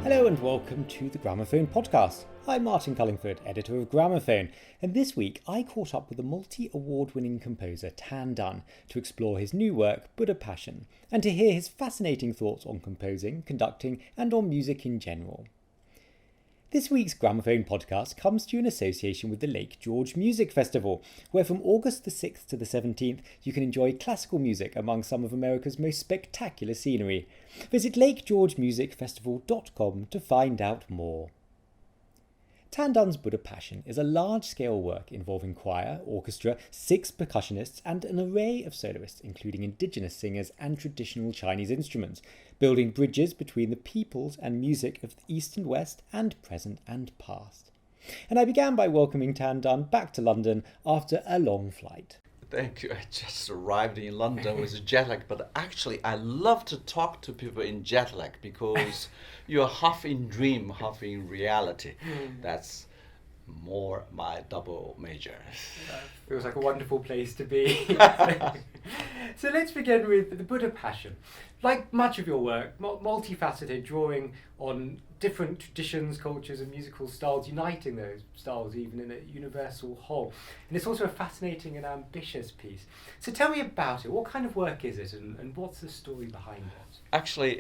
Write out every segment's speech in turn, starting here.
Hello and welcome to the Gramophone podcast. I'm Martin Cullingford, editor of Gramophone, and this week I caught up with the multi-award-winning composer Tan Dun to explore his new work, Buddha Passion, and to hear his fascinating thoughts on composing, conducting, and on music in general. This week's Gramophone podcast comes to you in association with the Lake George Music Festival, where from August the 6th to the 17th you can enjoy classical music among some of America's most spectacular scenery. Visit lakegeorgemusicfestival.com to find out more. Tan Dun's Buddha Passion is a large-scale work involving choir, orchestra, 6 percussionists and an array of soloists, including indigenous singers and traditional Chinese instruments, building bridges between the peoples and music of the East and West and present and past. And I began by welcoming Tan Dun back to London after a long flight. Thank you. I just arrived in London with jet lag, but actually I love to talk to people in jet lag because you're half in dream, half in reality. That's more my double major. Feels like a wonderful place to be. So let's begin with the Buddha Passion. Like much of your work, multifaceted, drawing on different traditions, cultures and musical styles, uniting those styles even in a universal whole. And it's also a fascinating and ambitious piece. So tell me about it. What kind of work is it and what's the story behind it? Actually,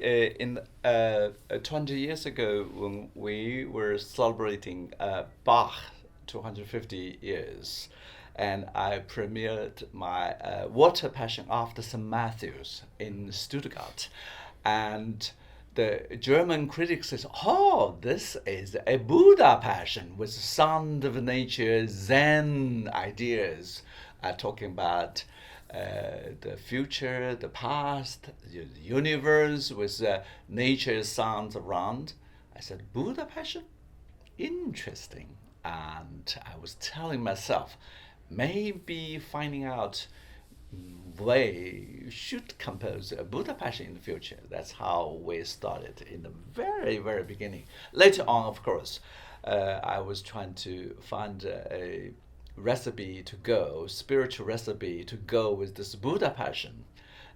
20 years ago when we were celebrating Bach 250 years, and I premiered my Water Passion after St. Matthew's in Stuttgart. And the German critics says, oh, this is a Buddha Passion with sound of nature, Zen ideas, talking about the future, the past, the universe with nature's sounds around. I said, Buddha Passion? Interesting. And I was telling myself, maybe finding out way should compose a Buddha Passion in the future. That's how we started in the very, very beginning. Later on, of course, I was trying to find a recipe to go, spiritual recipe to go with this Buddha Passion.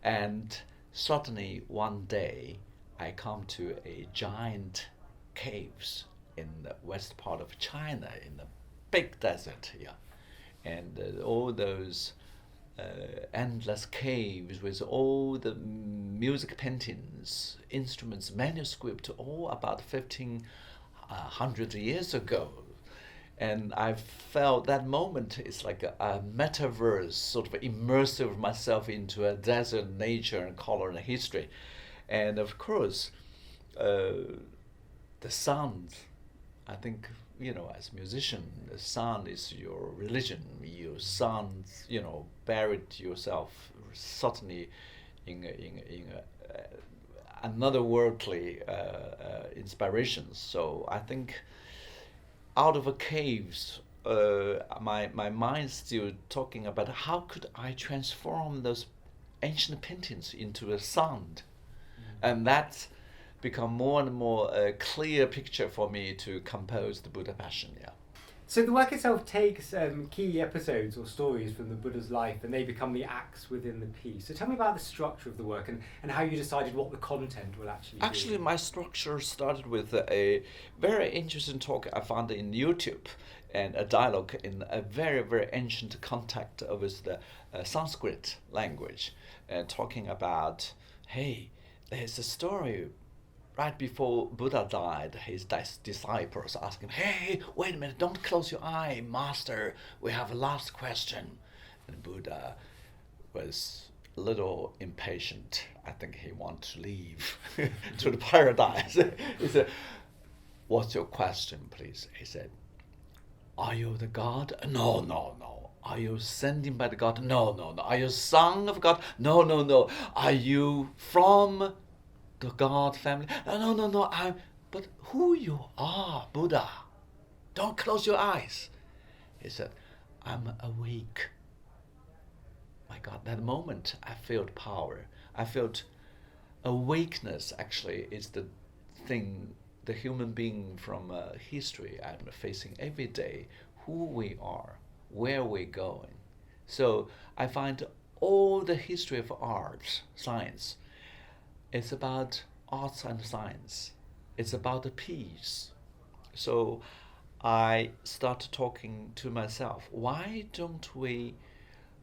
And suddenly one day I come to a giant caves in the west part of China, in the big desert here. And all those endless caves with all the music paintings, instruments, manuscript, all about 1500 years ago. And I felt that moment is like a metaverse, sort of immersive myself into a desert nature and color and history. And of course, the sound, I think, as a musician, the sound is your religion. Your sound, buried yourself certainly in another worldly inspirations. So I think out of a caves, my mind's still talking about how could I transform those ancient paintings into a sound, and that's become more and more a clear picture for me to compose the Buddha Passion. Yeah. So the work itself takes key episodes or stories from the Buddha's life and they become the acts within the piece. So tell me about the structure of the work and how you decided what the content will actually be. Actually, my structure started with a very interesting talk I found in YouTube and a dialogue in a very, very ancient contact with the Sanskrit language, talking about, hey, there's a story. Right before Buddha died, his disciples asked him, hey, wait a minute, don't close your eye, master. We have a last question. And Buddha was a little impatient. I think he wanted to leave to the paradise. He said, what's your question, please? He said, are you the God? No, no, no. Are you sent by the God? No, no, no. Are you son of God? No, no, no. Are you from the God family? No, no, no. But who you are, Buddha? Don't close your eyes. He said, I'm awake. My God, that moment I felt power. I felt awakeness actually is the thing, the human being from history I'm facing every day, who we are, where we're going. So I find all the history of art, science, it's about arts and science. it's about the peace. So I started talking to myself, why don't we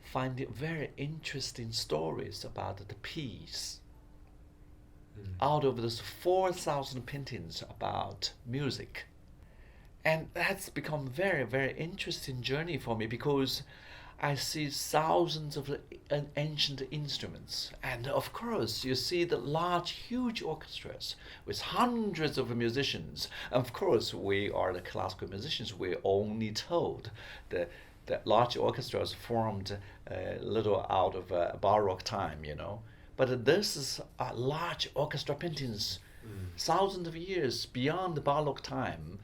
find very interesting stories about the peace out of those 4,000 paintings about music? And that's become very, very interesting journey for me, because I see thousands of ancient instruments. And of course, you see the large, huge orchestras with hundreds of musicians. Of course, we are the classical musicians. We're only told that large orchestras formed a little out of Baroque time, But this is a large orchestra paintings, thousands of years beyond the Baroque time.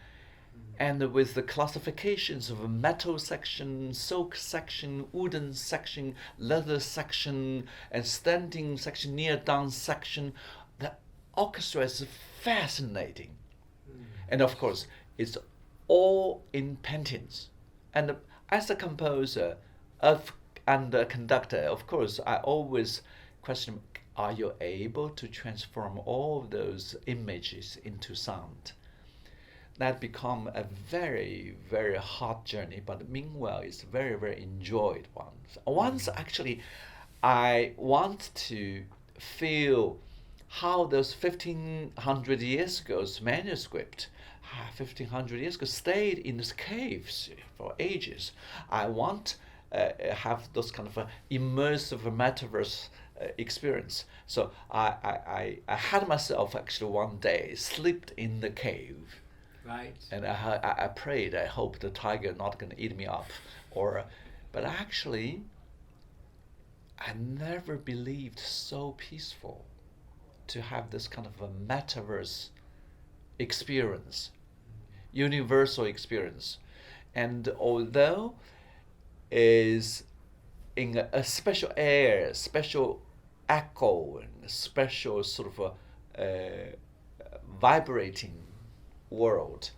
And with the classifications of a metal section, silk section, wooden section, leather section, and standing section, near down section, the orchestra is fascinating. And of course, it's all in paintings. And as a composer and a conductor, of course, I always question, are you able to transform all of those images into sound? That become a very, very hard journey, but meanwhile it's very, very enjoyed one. Once actually I want to feel how those 1500 years ago's manuscript 1500 years ago stayed in these caves for ages. I want have those kind of immersive metaverse experience. So I had myself actually one day slipped in the cave. Right. And I prayed, I hope the tiger not going to eat me up. But actually, I never believed so peaceful to have this kind of a metaverse experience, universal experience. And although is in a special air, special echo, and special sort of a vibrating world,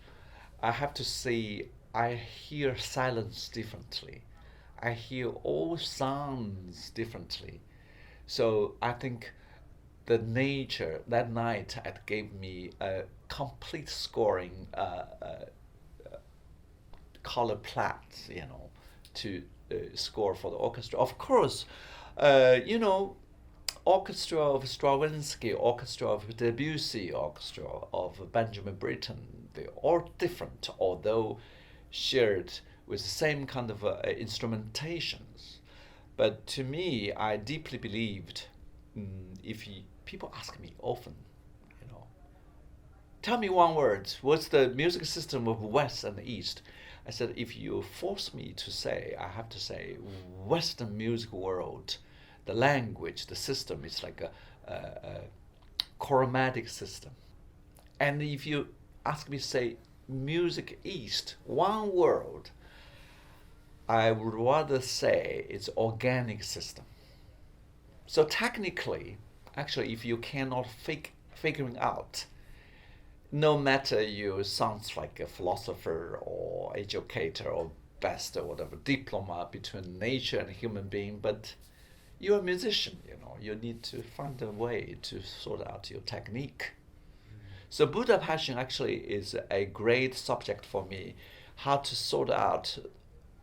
I have to say I hear silence differently. I hear all sounds differently. So I think the nature that night it gave me a complete scoring color plat, to score for the orchestra. Of course, orchestra of Stravinsky, orchestra of Debussy, orchestra of Benjamin Britten, they're all different, although shared with the same kind of instrumentations. But to me, I deeply believed, people ask me often, tell me one word, what's the music system of West and East? I said, if you force me to say, I have to say Western music world, the language, the system is like a chromatic system. And if you ask me to say music East, one word, I would rather say it's organic system. So technically, actually, if you cannot figuring out, no matter you sounds like a philosopher or educator or best or whatever, diploma between nature and human being, but you're a musician, you need to find a way to sort out your technique. So Buddha Passion actually is a great subject for me, how to sort out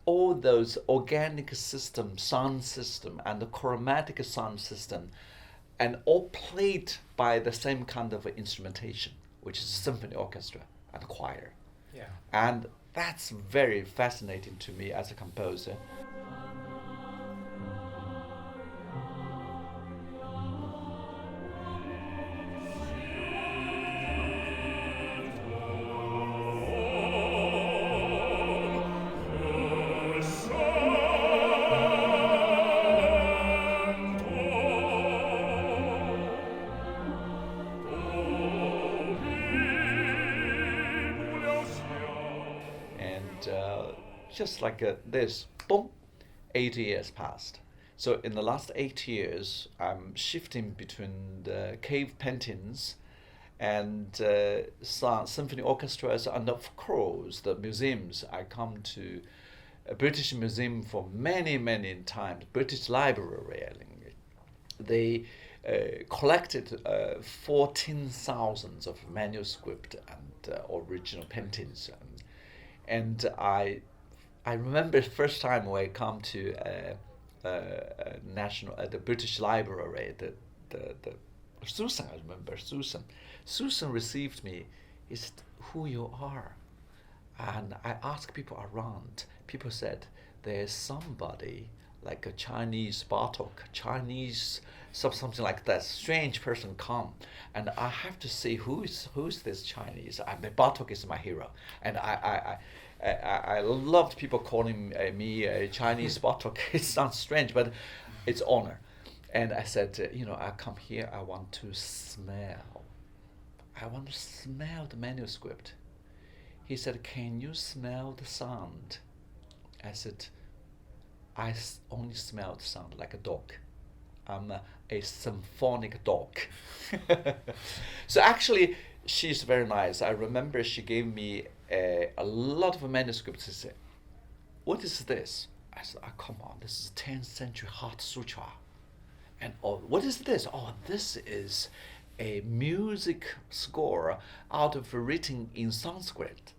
all those organic system, sound system, and the chromatic sound system, and all played by the same kind of instrumentation, which is symphony orchestra and choir. Yeah. And that's very fascinating to me as a composer. Just like this, boom, 8 years passed. So in the last 8 years, I'm shifting between the cave paintings and symphony orchestras, and of course the museums. I come to a British museum for many, many times, British Library. They collected 14,000 of manuscript and original paintings, and I remember the first time when I come to the British Library, the Susan, I remember Susan received me. He said, "Who you are?" And I asked people around. People said, "There's somebody like a Chinese Bartok, Chinese something like that, strange person come, and I have to see who's this Chinese." I mean, Bartok is my hero, and I loved people calling me a Chinese Bartok. It sounds strange, but it's honor. And I said, I come here. I want to smell. The manuscript. He said, "Can you smell the sound?" I said, "I only smell the sound like a dog. I'm a symphonic dog." So actually, she's very nice. I remember she gave me a lot of manuscripts. She said, "What is this?" I said, "Come on, this is 10th century Heart Sutra." And what is this? "Oh, this is a music score written in Sanskrit."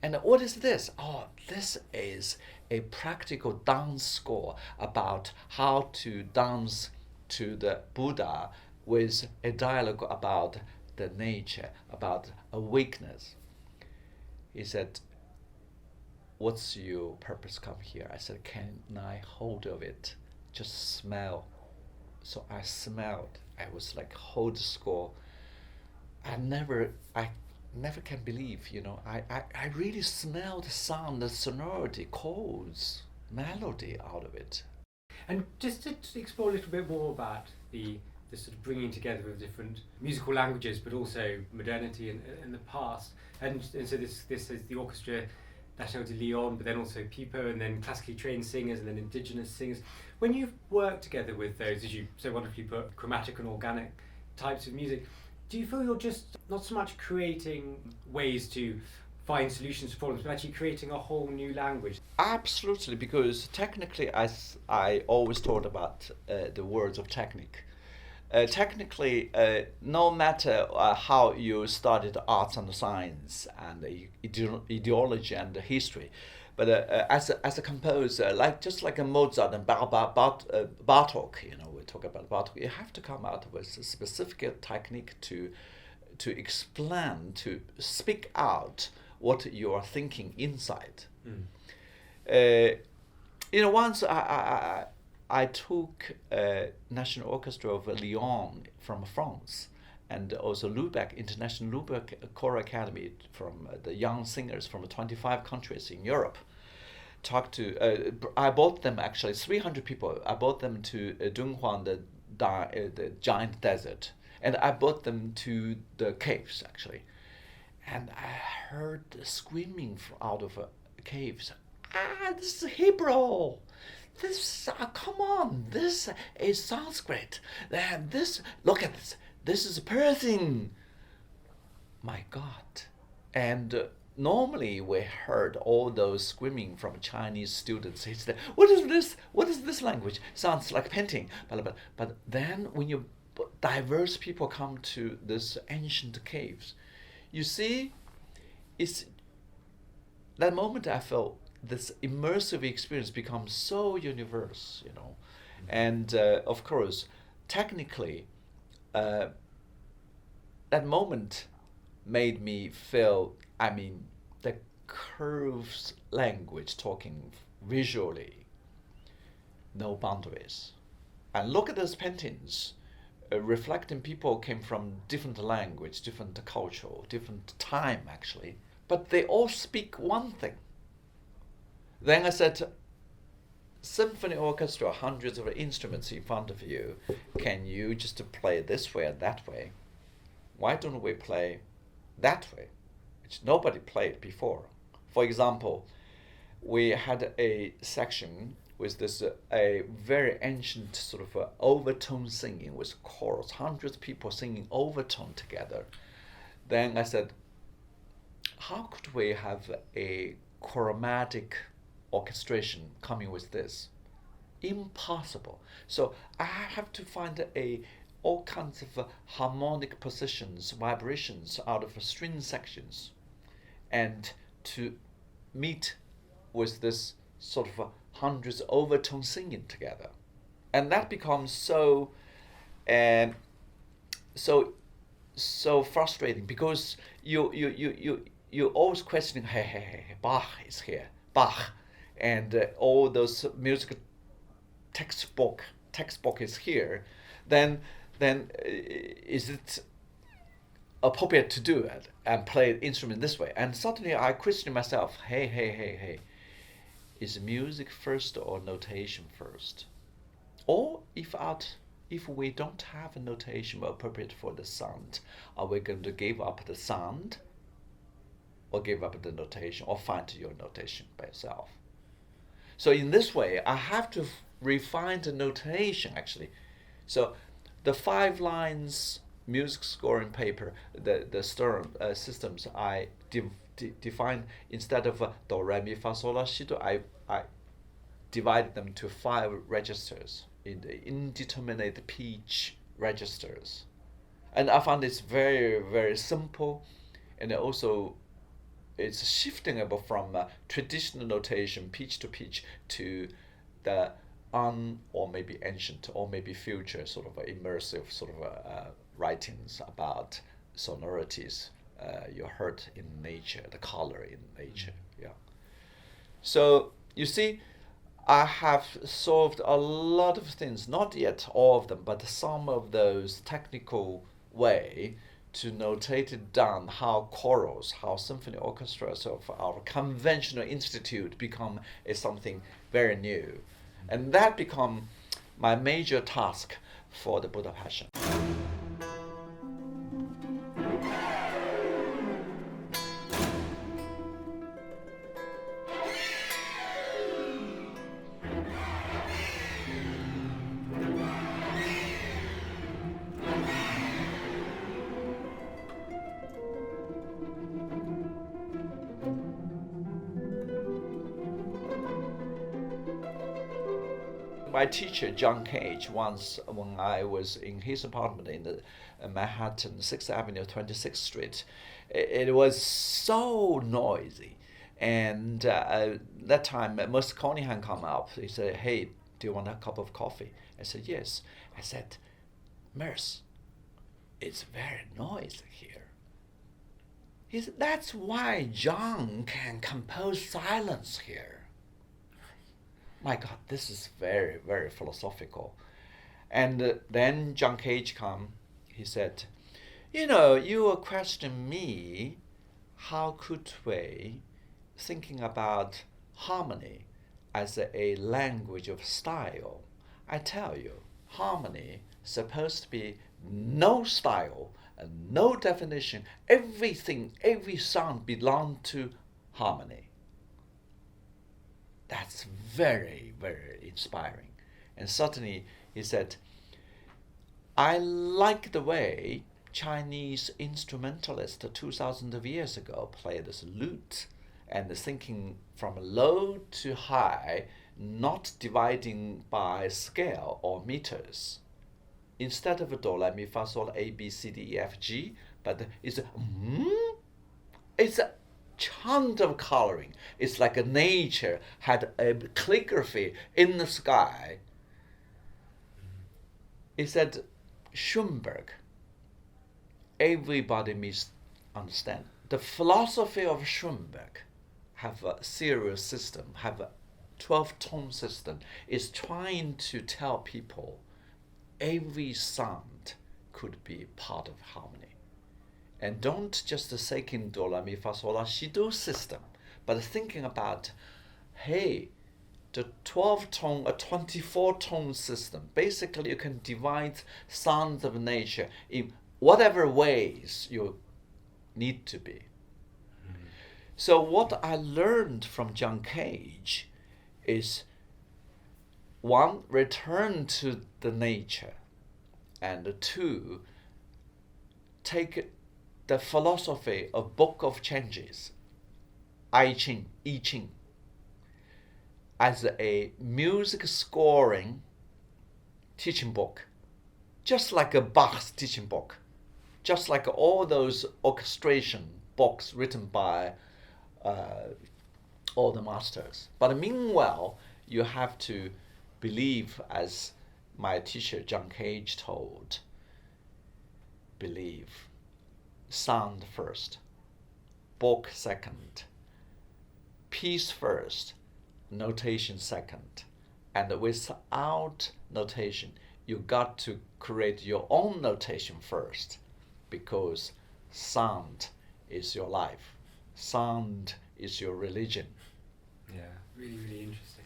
"And what is this?" "Oh, this is a practical dance score about how to dance to the Buddha with a dialogue about the nature, about awakeness." He said, "What's your purpose come here?" I said, "Can I hold of it? Just smell." So I smelled. I was like, hold the score. I never can believe, I really smell the sound, the sonority, chords, melody out of it. And just to explore a little bit more about the sort of bringing together of different musical languages, but also modernity and the past. And so this is the Orchestra National de Lyon, but then also Pipo, and then classically trained singers, and then indigenous singers. When you've worked together with those, as you so wonderfully put, chromatic and organic types of music, do you feel you're just not so much creating ways to find solutions to problems, but actually creating a whole new language? Absolutely, because technically, as I always thought about the words of technique. Technically, no matter how you studied arts and science and ideology and history, but as a composer, just like a Mozart and Bartok, we talk about Bartok, you have to come out with a specific technique to explain, to speak out what you are thinking inside. Once I took National Orchestra of Lyon from France, and also International Lubeck Choral Academy from the young singers from 25 countries in Europe. I brought them actually 300 people. I brought them to Dunhuang, the giant desert, and I brought them to the caves actually, and I heard screaming out of caves. This is Hebrew. This, come on, this is Sanskrit. Look at this. This is Persian. My God. And normally we heard all those screaming from Chinese students. He said, "What is this? What is this language? Sounds like painting." But then when diverse people come to this ancient caves, you see, it's that moment I felt this immersive experience becomes so universe, and of course, technically, that moment made me feel. The curves language, talking visually, no boundaries, and look at those paintings, reflecting people came from different language, different culture, different time actually, but they all speak one thing. Then I said, symphony orchestra, hundreds of instruments in front of you. Can you just play this way or that way? Why don't we play that way, which nobody played before? For example, we had a section with this a very ancient sort of overtone singing with chorus, hundreds of people singing overtone together. Then I said, how could we have a chromatic orchestration coming with this? Impossible. So I have to find a all kinds of harmonic positions, vibrations out of string sections, and to meet with this sort of hundreds overtone singing together. And that becomes so frustrating, because you always questioning, hey, Bach is here, Bach, and all those music textbook is here. Then is it appropriate to do it and play the instrument this way? And suddenly I question myself, hey, is music first or notation first? Or if we don't have a notation appropriate for the sound, are we going to give up the sound, or give up the notation, or find your notation by yourself? So in this way, I have to refine the notation actually. So the 5 lines music scoring paper, the Stern systems I defined, instead of do, re, mi, fa, sol, la, si, do, I divided them to 5 registers in the indeterminate pitch registers. And I found it's very, very simple, and also it's shifting from traditional notation, pitch to pitch, to the or maybe ancient or maybe future sort of immersive sort of writings about sonorities you heard in nature, the color in nature. Yeah. So you see, I have solved a lot of things, not yet all of them, but some of those technical way to notate it down, how chorals, how symphony orchestras of our conventional institute become something very new. And that become my major task for the Buddha Passion. My teacher, John Cage, once when I was in his apartment in the Manhattan 6th Avenue, 26th Street, it was so noisy. And that time, Mr. Cunningham come up. He said, hey, do you want a cup of coffee? I said, yes. I said, Merce, it's very noisy here. He said, that's why John can compose silence here. My God, this is very, very philosophical. And then John Cage come. He said, you know, you were questioning me, how could we, thinking about harmony as a language of style. I tell you, harmony supposed to be no style and no definition. Everything, every sound belong to harmony. That's very, very inspiring. And suddenly he said, I like the way Chinese instrumentalists 2,000 of years ago played this lute, and thinking from low to high, not dividing by scale or meters. Instead of do, la, mi, fa, sol, A, B, C, D, E, F, G, but it's a chant of coloring. It's like a nature had a calligraphy in the sky. He said, Schoenberg, everybody misunderstand. The philosophy of Schoenberg have a serial system, have a 12-tone system, is trying to tell people every sound could be part of harmony. And don't just say in do, la, mi, fa, sol, la, si, do system, but thinking about, hey, the 12-tone, a 24-tone system. Basically, you can divide sounds of nature in whatever ways you need to be. Mm-hmm. So what I learned from John Cage is, one, return to the nature, and two, take the philosophy of Book of Changes, I Ching, as a music scoring teaching book, just like a Bach's teaching book, just like all those orchestration books written by all the masters. But meanwhile, you have to believe, as my teacher John Cage told, believe. Sound first, book second, piece first, notation second. And without notation, you got to create your own notation first, because sound is your life. Sound is your religion. Yeah, really, really interesting.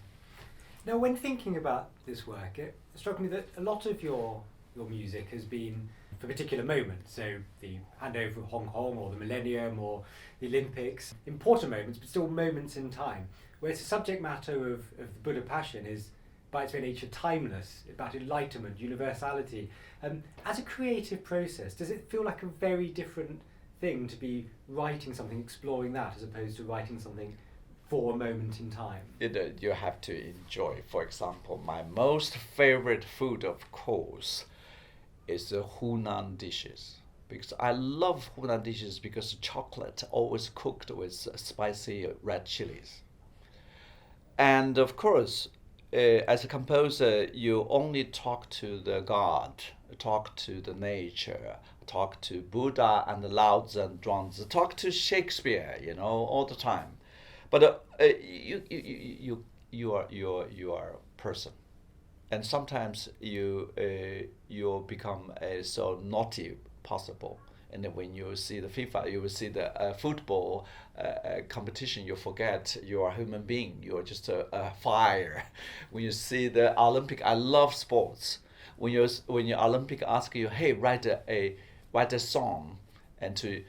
Now, when thinking about this work, it struck me that a lot of your music has been for particular moments. So the handover of Hong Kong, or the Millennium, or the Olympics, important moments, but still moments in time. Whereas the subject matter of the Buddha Passion is, by its very nature, timeless, about enlightenment, universality. As a creative process, does it feel like a very different thing to be writing something, exploring that, as opposed to writing something for a moment in time? You have to enjoy. For example, my most favorite food, of course, is the Hunan dishes. Because I love Hunan dishes because chocolate always cooked with spicy red chilies. And of course, as a composer, you only talk to the God, talk to the nature, talk to Buddha and Lao Tzu and Zhuangzi, talk to Shakespeare, all the time. But you are a person, and sometimes you become so naughty possible. And then when you see the FIFA, you will see the football competition, you forget you are a human being. You are just a fire. When you see the Olympic, I love sports. When your Olympic ask you, hey, write a song, and to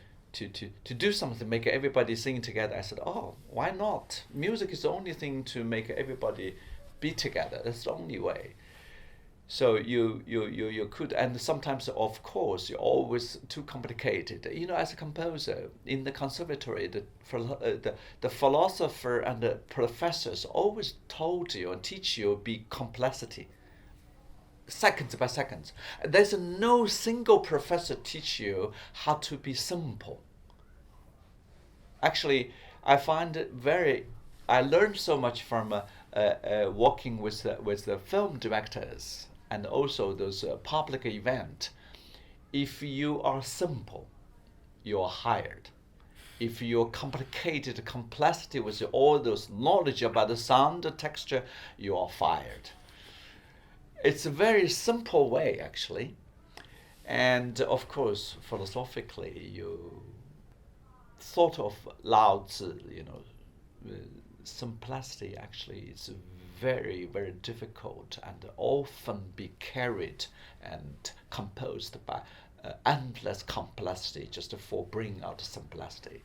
do something, make everybody sing together. I said, oh, why not? Music is the only thing to make everybody be together. That's the only way. So you could, and sometimes, of course, you're always too complicated. As a composer in the conservatory, the philosopher and the professors always told you and teach you be complexity, seconds by seconds. There's no single professor teach you how to be simple. Actually, I find it I learned so much from working with the film directors and also those public events. If you are simple, you're hired. If you're complicated, complexity with all those knowledge about the sound, the texture, you are fired. It's a very simple way, actually. And of course, philosophically, you thought of Lao Tzu, simplicity actually is very, very difficult and often be carried and composed by endless complexity just for bringing out simplicity.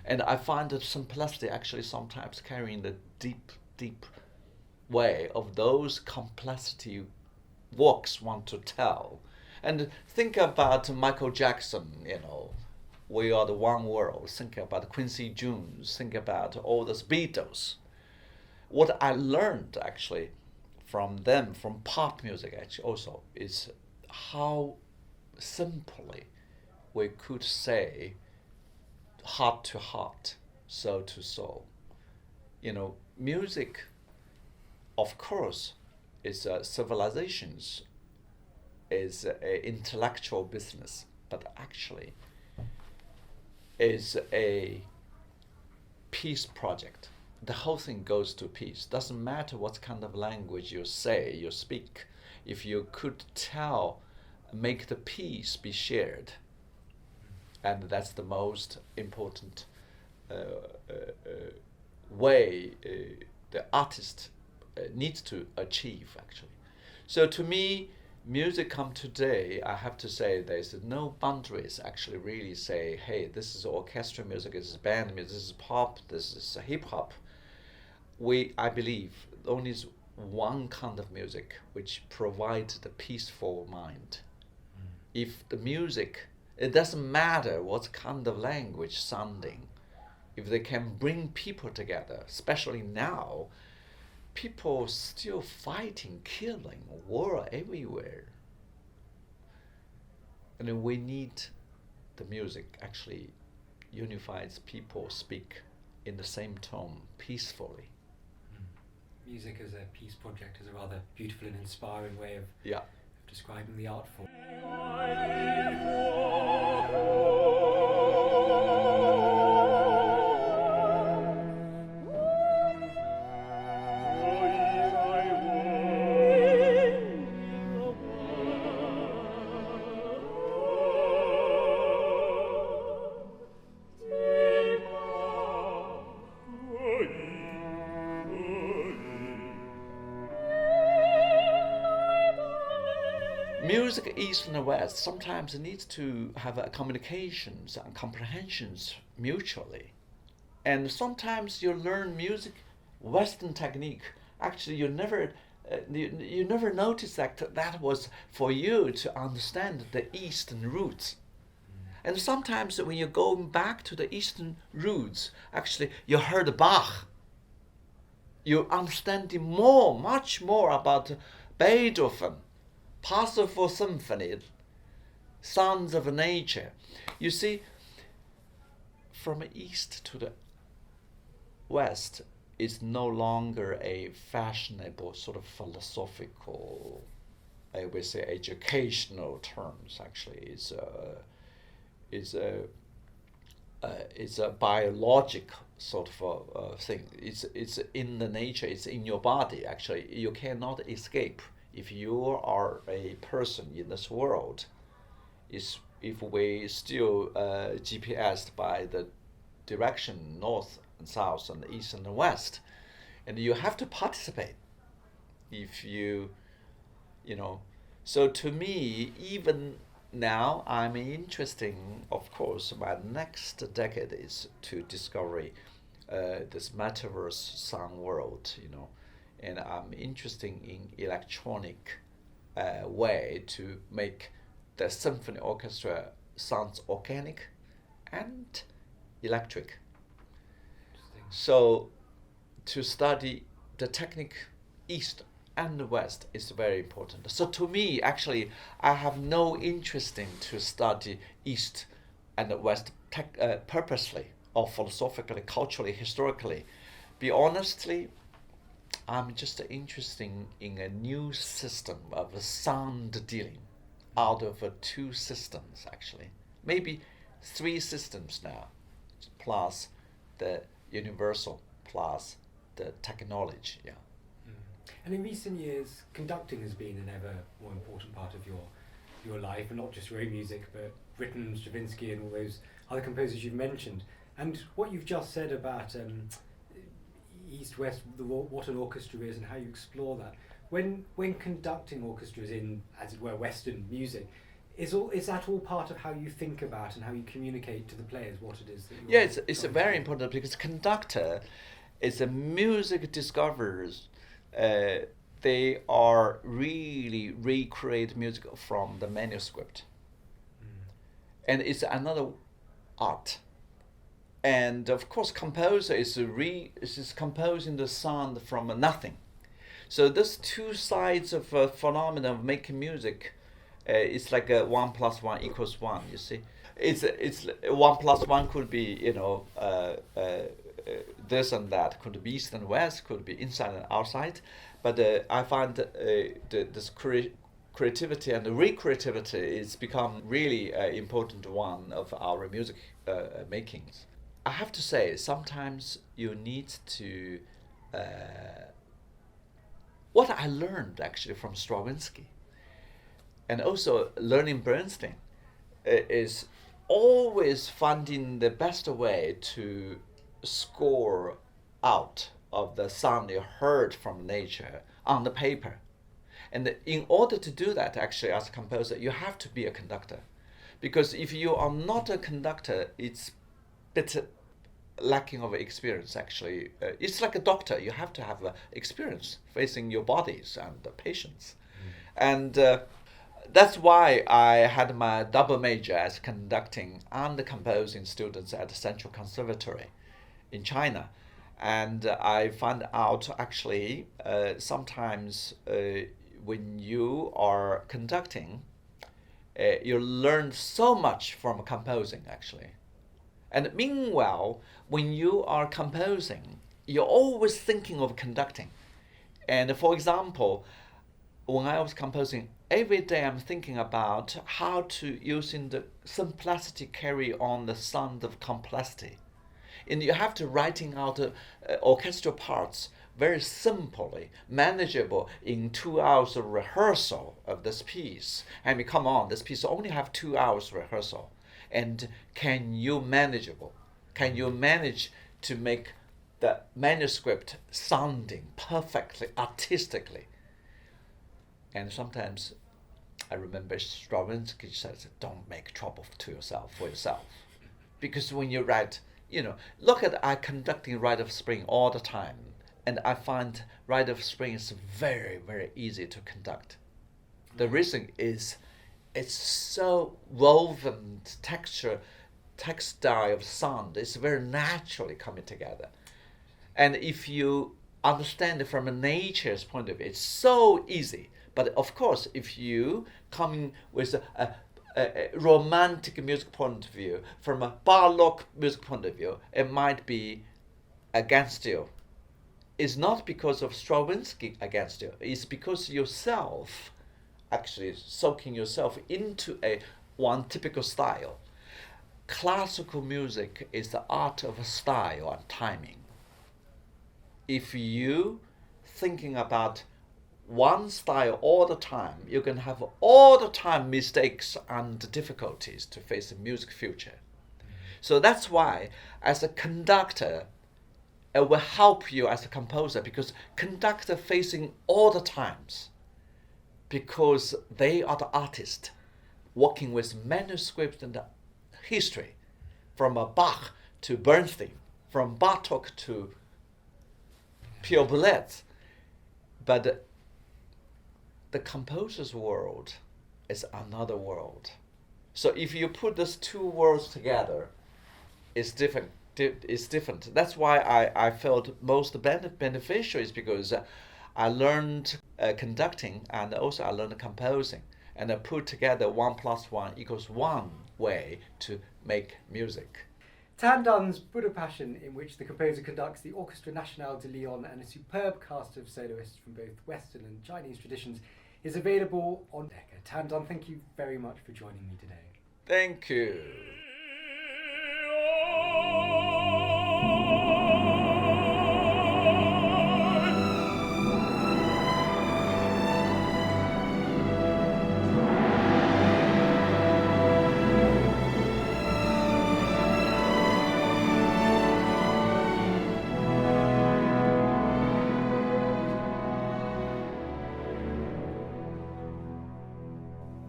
And I find that simplicity actually sometimes carrying the deep, deep way of those complexity works want to tell. And think about Michael Jackson, we are the one world. Think about Quincy Jones. Think about all those Beatles. What I learned actually from them, from pop music actually also, is how simply we could say heart to heart, soul to soul. Music, of course, is civilizations, is a intellectual business, but actually is a peace project. The whole thing goes to peace. Doesn't matter what kind of language you say, you speak. If you could make the peace be shared, and that's the most important way the artist needs to achieve, actually. So to me, music come today, I have to say there's no boundaries actually really say, hey, this is orchestral music, this is band music, this is pop, this is hip hop. I believe only is one kind of music which provides the peaceful mind. If the music, it doesn't matter what kind of language sounding, if they can bring people together, especially now, people still fighting, killing, war everywhere. And we need the music actually unifies people speak in the same tone peacefully. Music as a peace project is a rather beautiful and inspiring way of Yeah. describing the art form. Music East and West sometimes needs to have communications and comprehensions mutually. And sometimes you learn music, Western technique. Actually, you never notice that was for you to understand the Eastern roots. And sometimes when you're going back to the Eastern roots, actually you heard Bach. You're understanding much more about Beethoven, Parsifal Symphony, Sounds of Nature. You see, from east to the west is no longer a fashionable sort of philosophical, I would say, educational terms. Actually, it's a biological sort of thing. It's in the nature. It's in your body. Actually, you cannot escape. If you are a person in this world, if we still GPSed by the direction north and south and east and west, and you have to participate. If you know, so to me, even now, I'm interested. Of course, my next decade is to discover this metaverse sound world. And I'm interested in electronic way to make the symphony orchestra sounds organic and electric. So to study the technique east and west is very important. So to me, actually, I have no interest in to study east and west purposely or philosophically, culturally, historically. Be honestly, I'm just interested in a new system of sound dealing out of two systems, actually. Maybe three systems now, plus the universal, plus the technology. Yeah. And in recent years, conducting has been an ever more important part of your life, and not just your own music, but Britten, Stravinsky, and all those other composers you've mentioned. And what you've just said about East-West, what an orchestra is and how you explore that. When conducting orchestras in, as it were, Western music, is that all part of how you think about and how you communicate to the players what it is that you're... Yeah, it's very important, because conductor is a music discoverers. They are really recreate music from the manuscript. And it's another art. And of course, composer is composing the sound from nothing. So those two sides of a phenomenon of making music, it's like a 1 + 1 = 1. You see, it's 1 + 1 could be this and that, could be east and west, could be inside and outside. But I find this creativity and the recreativity is become really important one of our music makings. I have to say, sometimes you need to. What I learned actually from Stravinsky, and also learning Bernstein, is always finding the best way to score out of the sound you heard from nature on the paper. And in order to do that, actually, as a composer, you have to be a conductor. Because if you are not a conductor, it's a bit lacking of experience, actually. It's like a doctor. You have to have experience facing your bodies and the patients. And that's why I had my double major as conducting and composing students at the Central Conservatory in China. And I found out, actually, sometimes when you are conducting, you learn so much from composing, actually. And meanwhile, when you are composing, you're always thinking of conducting. And for example, when I was composing, every day I'm thinking about how to, using the simplicity, carry on the sound of complexity. And you have to writing out orchestral parts very simply, manageable in 2 hours of rehearsal of this piece. I mean, come on, this piece only have 2 hours rehearsal. And can you manageable? Can you manage to make the manuscript sounding perfectly, artistically? And sometimes I remember Stravinsky says, don't make trouble to yourself for yourself. Because when you write, look at I conducting Rite of Spring all the time. And I find Rite of Spring is very, very easy to conduct. The reason is it's so woven textile of sound. It's very naturally coming together. And if you understand it from a nature's point of view, it's so easy. But of course, if you come with a romantic music point of view, from a Baroque music point of view, it might be against you. It's not because of Stravinsky against you. It's because yourself actually soaking yourself into one typical style. Classical music is the art of style and timing. If you thinking about one style all the time, you can have all the time mistakes and difficulties to face in music future. So that's why, as a conductor, it will help you as a composer, because conductor facing all the times, because they are the artist working with manuscript and history, from Bach to Bernstein, from Bartok to Pierre Boulez. But the composer's world is another world. So if you put these two worlds together, it's different. It's different. That's why I felt most beneficial, is because I learned conducting, and also I learned composing, and I put together 1 + 1 = 1 way to make music. Tan Dun's Buddha Passion, in which the composer conducts the Orchestra Nationale de Lyon and a superb cast of soloists from both Western and Chinese traditions, is available on Decca. Tan Dun, thank you very much for joining me today. Thank you.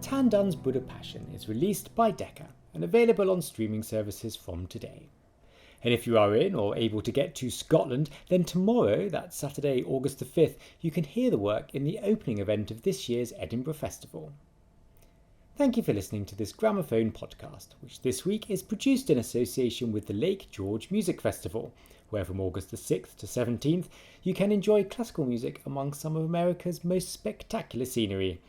Tan Dun's Buddha Passion is released by Decca and available on streaming services from today. And if you are in or able to get to Scotland, then tomorrow, that's Saturday, August the 5th, you can hear the work in the opening event of this year's Edinburgh Festival. Thank you for listening to this Gramophone podcast, which this week is produced in association with the Lake George Music Festival, where from August the 6th to 17th, you can enjoy classical music among some of America's most spectacular scenery.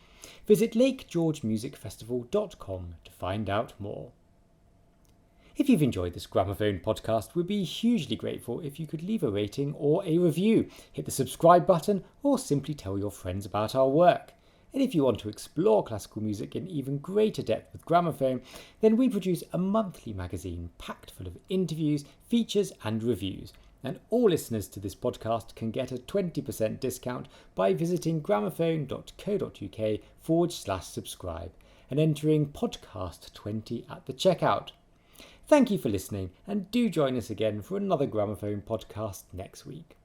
Visit lakegeorgemusicfestival.com to find out more. If you've enjoyed this Gramophone podcast, we'd be hugely grateful if you could leave a rating or a review, hit the subscribe button, or simply tell your friends about our work. And if you want to explore classical music in even greater depth with Gramophone, then we produce a monthly magazine packed full of interviews, features and reviews. And all listeners to this podcast can get a 20% discount by visiting gramophone.co.uk/subscribe and entering podcast20 at the checkout. Thank you for listening, and do join us again for another Gramophone podcast next week.